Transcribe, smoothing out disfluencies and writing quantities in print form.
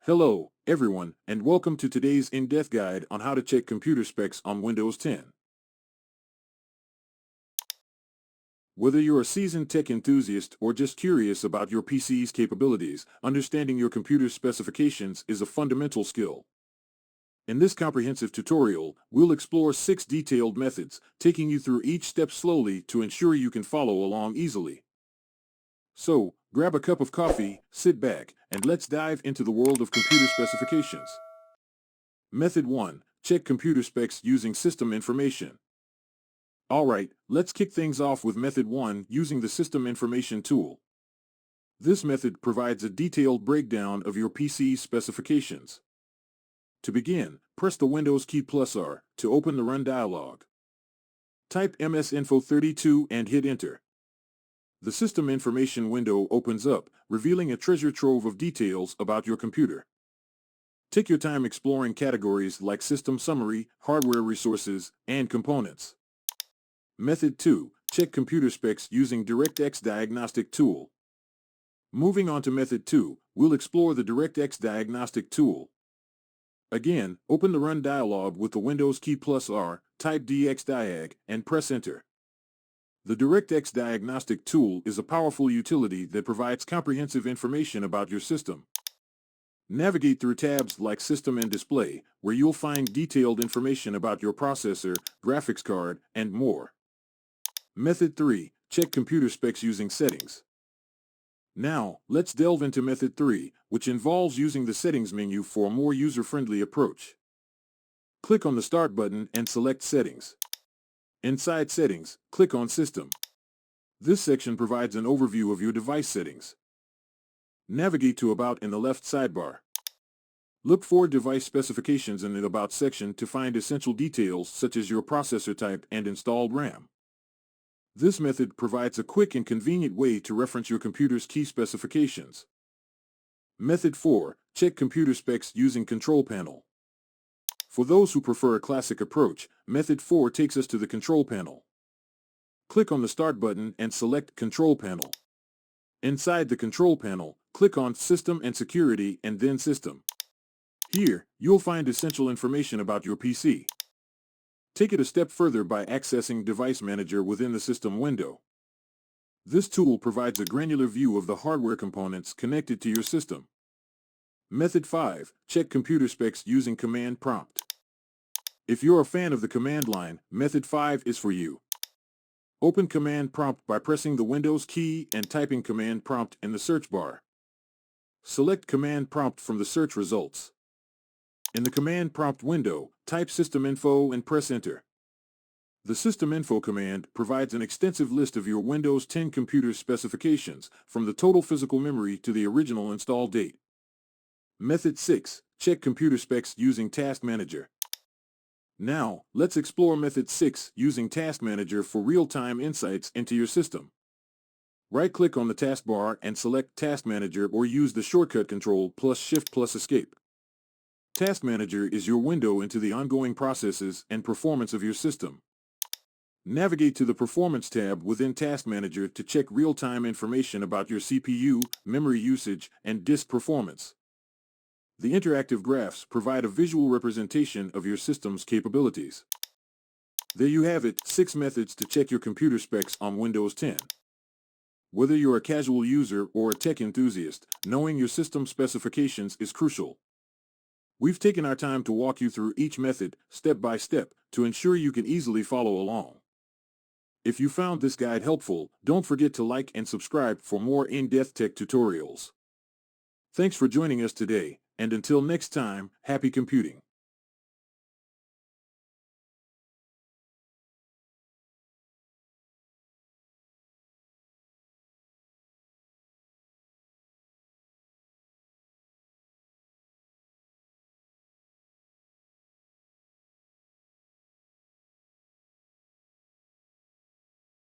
Hello, everyone, and welcome to today's in-depth guide on how to check computer specs on Windows 10. Whether you're a seasoned tech enthusiast or just curious about your PC's capabilities, understanding your computer's specifications is a fundamental skill. In this comprehensive tutorial, we'll explore 6 detailed methods, taking you through each step slowly to ensure you can follow along easily. So, grab a cup of coffee, sit back, and let's dive into the world of computer specifications. Method 1. Check computer specs using system information. Alright, let's kick things off with Method 1 using the System Information tool. This method provides a detailed breakdown of your PC's specifications. To begin, press the Windows key +R to open the Run dialog. Type MSInfo32 and hit Enter. The System Information window opens up, revealing a treasure trove of details about your computer. Take your time exploring categories like System Summary, Hardware Resources, and Components. Method 2. Check computer specs using DirectX Diagnostic tool. Moving on to Method 2, we'll explore the DirectX Diagnostic tool. Again, open the Run dialog with the Windows key +R, type DXDiag, and press Enter. The DirectX Diagnostic tool is a powerful utility that provides comprehensive information about your system. Navigate through tabs like System and Display, where you'll find detailed information about your processor, graphics card, and more. Method 3. Check computer specs using Settings. Now, let's delve into Method 3, which involves using the Settings menu for a more user-friendly approach. Click on the Start button and select Settings. Inside Settings, click on System. This section provides an overview of your device settings. Navigate to About in the left sidebar. Look for Device Specifications in the About section to find essential details such as your processor type and installed RAM. This method provides a quick and convenient way to reference your computer's key specifications. Method 4. Check computer specs using Control Panel. For those who prefer a classic approach, Method 4 takes us to the Control Panel. Click on the Start button and select Control Panel. Inside the Control Panel, click on System and Security and then System. Here, you'll find essential information about your PC. Take it a step further by accessing Device Manager within the System window. This tool provides a granular view of the hardware components connected to your system. Method 5. Check computer specs using Command Prompt. If you're a fan of the command line, Method 5 is for you. Open Command Prompt by pressing the Windows key and typing Command Prompt in the search bar. Select Command Prompt from the search results. In the Command Prompt window, type System Info and press Enter. The System Info command provides an extensive list of your Windows 10 computer specifications, from the total physical memory to the original install date. Method 6. Check computer specs using Task Manager. Now, let's explore Method 6 using Task Manager for real-time insights into your system. Right-click on the taskbar and select Task Manager or use the shortcut Control + Shift + Escape. Task Manager is your window into the ongoing processes and performance of your system. Navigate to the Performance tab within Task Manager to check real-time information about your CPU, memory usage, and disk performance. The interactive graphs provide a visual representation of your system's capabilities. There you have it, 6 methods to check your computer specs on Windows 10. Whether you're a casual user or a tech enthusiast, knowing your system specifications is crucial. We've taken our time to walk you through each method, step by step, to ensure you can easily follow along. If you found this guide helpful, don't forget to like and subscribe for more in-depth tech tutorials. Thanks for joining us today, and until next time, happy computing.